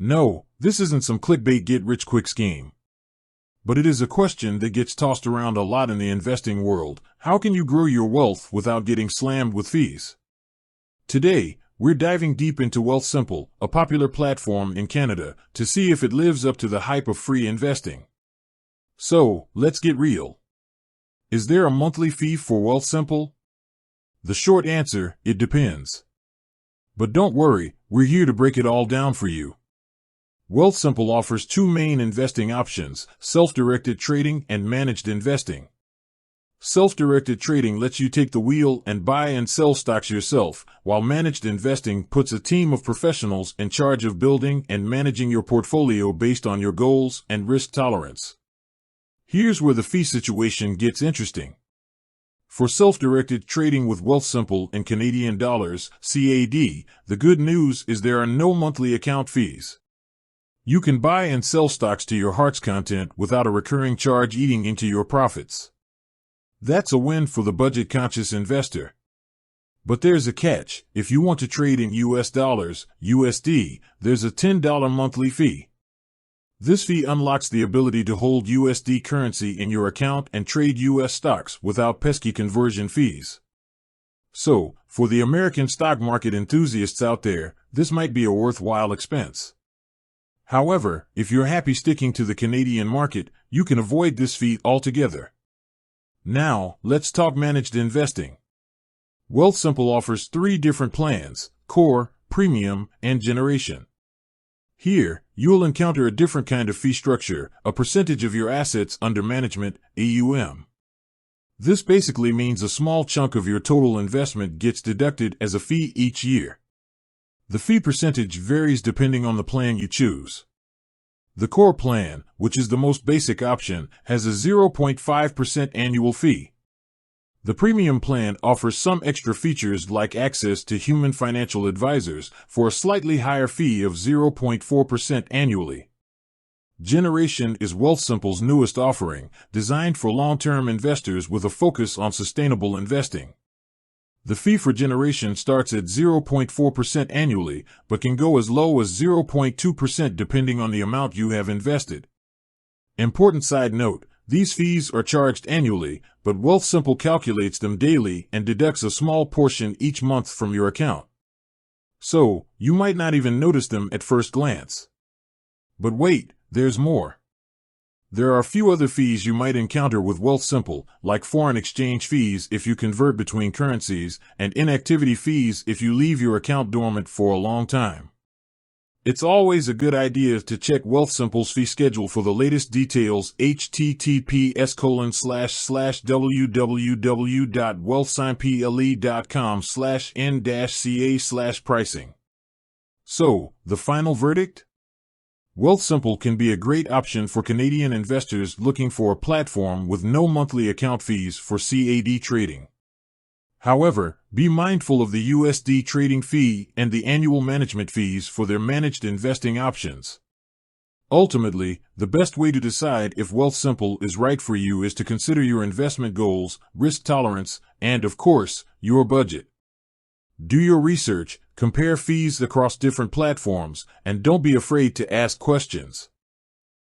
No, this isn't some clickbait get-rich-quick scheme. But it is a question that gets tossed around a lot in the investing world. How can you grow your wealth without getting slammed with fees? Today, we're diving deep into Wealthsimple, a popular platform in Canada, to see if it lives up to the hype of free investing. So, let's get real. Is there a monthly fee for Wealthsimple? The short answer, it depends. But don't worry, we're here to break it all down for you. Wealthsimple offers two main investing options, self-directed trading and managed investing. Self-directed trading lets you take the wheel and buy and sell stocks yourself, while managed investing puts a team of professionals in charge of building and managing your portfolio based on your goals and risk tolerance. Here's where the fee situation gets interesting. For self-directed trading with Wealthsimple in Canadian dollars, CAD, the good news is there are no monthly account fees. You can buy and sell stocks to your heart's content without a recurring charge eating into your profits. That's a win for the budget-conscious investor. But there's a catch. If you want to trade in US dollars, USD, there's a $10 monthly fee. This fee unlocks the ability to hold USD currency in your account and trade US stocks without pesky conversion fees. So, for the American stock market enthusiasts out there, this might be a worthwhile expense. However, if you're happy sticking to the Canadian market, you can avoid this fee altogether. Now, let's talk managed investing. Wealthsimple offers three different plans: Core, Premium, and Generation. Here, you'll encounter a different kind of fee structure, a percentage of your assets under management, AUM. This basically means a small chunk of your total investment gets deducted as a fee each year. The fee percentage varies depending on the plan you choose. The Core plan, which is the most basic option, has a 0.5% annual fee. The Premium plan offers some extra features like access to human financial advisors for a slightly higher fee of 0.4% annually. Generation is Wealthsimple's newest offering, designed for long-term investors with a focus on sustainable investing. The fee for Generation starts at 0.4% annually, but can go as low as 0.2% depending on the amount you have invested. Important side note, these fees are charged annually, but Wealthsimple calculates them daily and deducts a small portion each month from your account. So, you might not even notice them at first glance. But wait, there's more. There are a few other fees you might encounter with Wealthsimple, like foreign exchange fees if you convert between currencies, and inactivity fees if you leave your account dormant for a long time. It's always a good idea to check Wealthsimple's fee schedule for the latest details. https://www.wealthsimple.com/n-ca/pricing. So, the final verdict? Wealthsimple can be a great option for Canadian investors looking for a platform with no monthly account fees for CAD trading. However, be mindful of the USD trading fee and the annual management fees for their managed investing options. Ultimately, the best way to decide if Wealthsimple is right for you is to consider your investment goals, risk tolerance, and, of course, your budget. Do your research, compare fees across different platforms, and don't be afraid to ask questions.